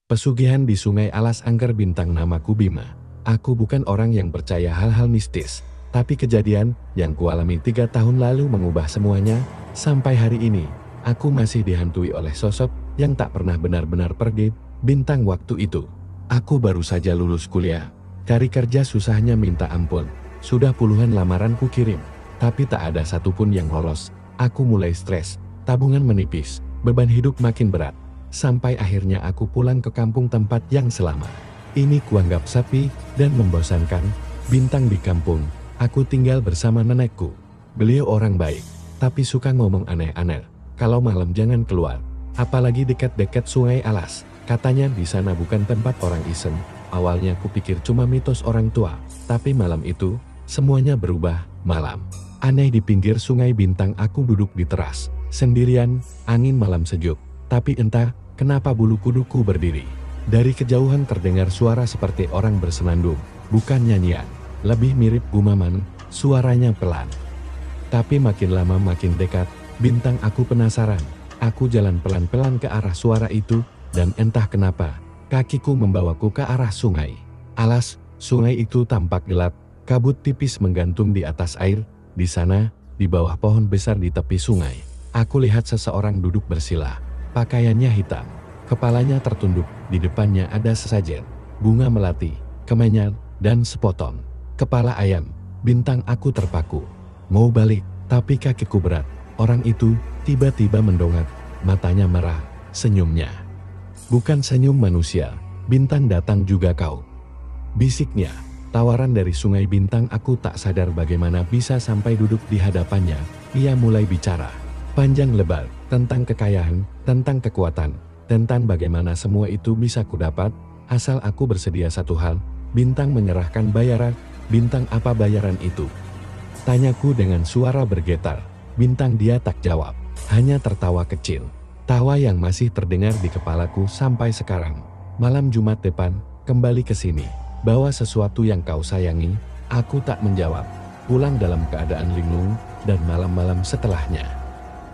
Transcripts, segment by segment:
Pesugihan di Sungai Alas Angker Bintang. Namaku Bima. Aku bukan orang yang percaya hal-hal mistis. Tapi kejadian yang kualami 3 tahun lalu mengubah semuanya. Sampai hari ini, aku masih dihantui oleh sosok yang tak pernah benar-benar pergi. Bintang, waktu itu, aku baru saja lulus kuliah. Cari kerja susahnya minta ampun. Sudah puluhan lamaran ku kirim, tapi tak ada satupun yang lolos. Aku mulai stres, tabungan menipis, beban hidup makin berat. Sampai akhirnya aku pulang ke kampung tempat yang selama ini kuanggap sepi dan membosankan. Bintang, di kampung, aku tinggal bersama nenekku. Beliau orang baik, tapi suka ngomong aneh-aneh. Kalau malam jangan keluar, apalagi dekat-dekat Sungai Alas. Katanya di sana bukan tempat orang iseng. Awalnya kupikir cuma mitos orang tua, tapi malam itu, semuanya berubah. Malam aneh di pinggir Sungai Bintang. Aku duduk di teras, sendirian, angin malam sejuk. Tapi entah kenapa bulu kuduku berdiri. Dari kejauhan terdengar suara seperti orang bersenandung. Bukan nyanyian, lebih mirip gumaman. Suaranya pelan, tapi makin lama makin dekat. Bintang, aku penasaran. Aku jalan pelan-pelan ke arah suara itu, dan entah kenapa, kakiku membawaku ke arah Sungai Alas. Sungai itu tampak gelap, kabut tipis menggantung di atas air. Di sana, di bawah pohon besar di tepi sungai, aku lihat seseorang duduk bersila. Pakaiannya hitam, kepalanya tertunduk, di depannya ada sesajen bunga melati, kemenyan, dan sepotong kepala ayam. Bintang, aku terpaku. Mau balik, tapi kakiku berat. Orang itu tiba-tiba mendongak, matanya merah, senyumnya bukan senyum manusia. Bintang, datang juga kau? Bisiknya. Tawaran dari Sungai Bintang. Aku tak sadar bagaimana bisa sampai duduk di hadapannya. Ia mulai bicara panjang lebar tentang kekayaan, tentang kekuatan, tentang bagaimana semua itu bisa kudapat asal aku bersedia satu hal. Bintang, menyerahkan bayaran. Bintang, apa bayaran itu? Tanyaku dengan suara bergetar. Bintang, dia tak jawab, hanya tertawa kecil. Tawa yang masih terdengar di kepalaku sampai sekarang. Malam Jumat depan, kembali ke sini. Bawa sesuatu yang kau sayangi. Aku tak menjawab. Pulang dalam keadaan linglung, dan malam-malam setelahnya,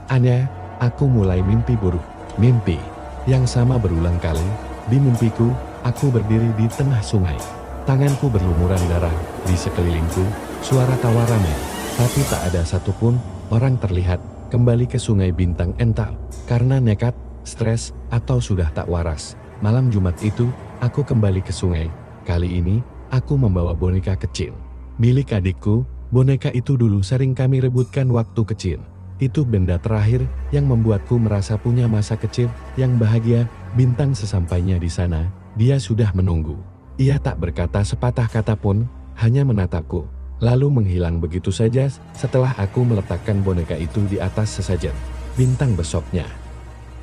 aneh, aku mulai mimpi buruk. Mimpi yang sama berulang kali. Di mimpiku, aku berdiri di tengah sungai. Tanganku berlumuran darah. Di sekelilingku, suara tawa ramai. Tapi tak ada satupun orang terlihat. Kembali ke Sungai Bintang, entah karena nekat, stres, atau sudah tak waras. Malam Jumat itu, aku kembali ke sungai. Kali ini, aku membawa boneka kecil milik adikku. Boneka itu dulu sering kami rebutkan waktu kecil. Itu benda terakhir yang membuatku merasa punya masa kecil yang bahagia. Bintang, sesampainya di sana, dia sudah menunggu. Ia tak berkata sepatah kata pun, hanya menatapku, lalu menghilang begitu saja setelah aku meletakkan boneka itu di atas sesajen. Bintang, besoknya,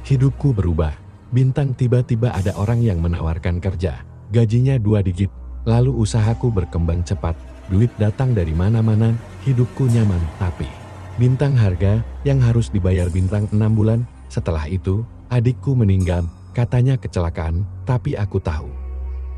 hidupku berubah. Bintang, tiba-tiba ada orang yang menawarkan kerja. Gajinya 2 digit. Lalu usahaku berkembang cepat. Duit datang dari mana-mana, hidupku nyaman. Tapi Bintang, harga yang harus dibayar Bintang 6 bulan. Setelah itu, adikku meninggal. Katanya kecelakaan, tapi aku tahu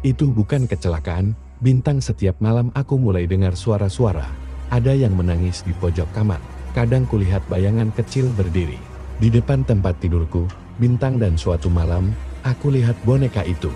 itu bukan kecelakaan. Bintang, setiap malam aku mulai dengar suara-suara. Ada yang menangis di pojok kamar. Kadang kulihat bayangan kecil berdiri di depan tempat tidurku. Bintang, dan suatu malam, aku lihat boneka itu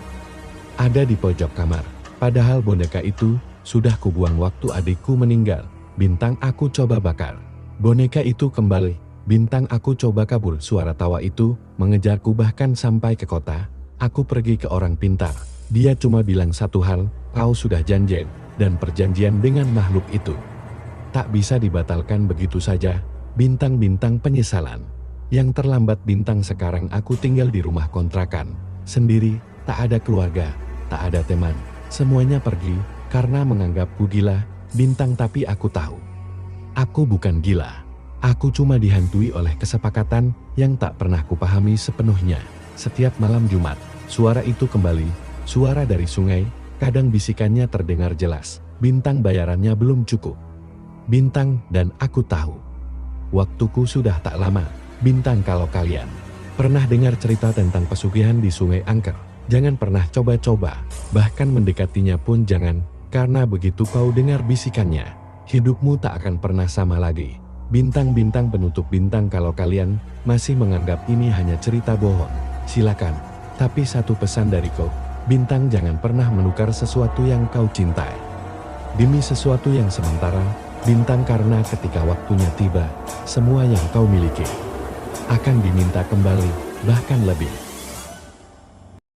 ada di pojok kamar. Padahal boneka itu sudah kubuang waktu adikku meninggal. Bintang, aku coba bakar boneka itu kembali. Bintang, aku coba kabur. Suara tawa itu mengejarku bahkan sampai ke kota. Aku pergi ke orang pintar. Dia cuma bilang satu hal, kau sudah janji, dan perjanjian dengan makhluk itu tak bisa dibatalkan begitu saja. Bintang, penyesalan yang terlambat. Bintang, sekarang aku tinggal di rumah kontrakan, sendiri, tak ada keluarga, tak ada teman. Semuanya pergi karena menganggapku gila. Bintang, tapi aku tahu, aku bukan gila. Aku cuma dihantui oleh kesepakatan yang tak pernah kupahami sepenuhnya. Setiap malam Jumat, suara itu kembali. Suara dari sungai, kadang bisikannya terdengar jelas. Bintang, bayarannya belum cukup. Bintang, dan aku tahu waktuku sudah tak lama. Bintang, kalau kalian pernah dengar cerita tentang pesugihan di Sungai Angker, jangan pernah coba-coba, bahkan mendekatinya pun jangan, karena begitu kau dengar bisikannya, hidupmu tak akan pernah sama lagi. Bintang, penutup. Bintang, kalau kalian masih menganggap ini hanya cerita bohong, silakan. Tapi satu pesan dariku, Bintang, jangan pernah menukar sesuatu yang kau cintai demi sesuatu yang sementara, Bintang, karena ketika waktunya tiba, semua yang kau miliki akan diminta kembali, bahkan lebih.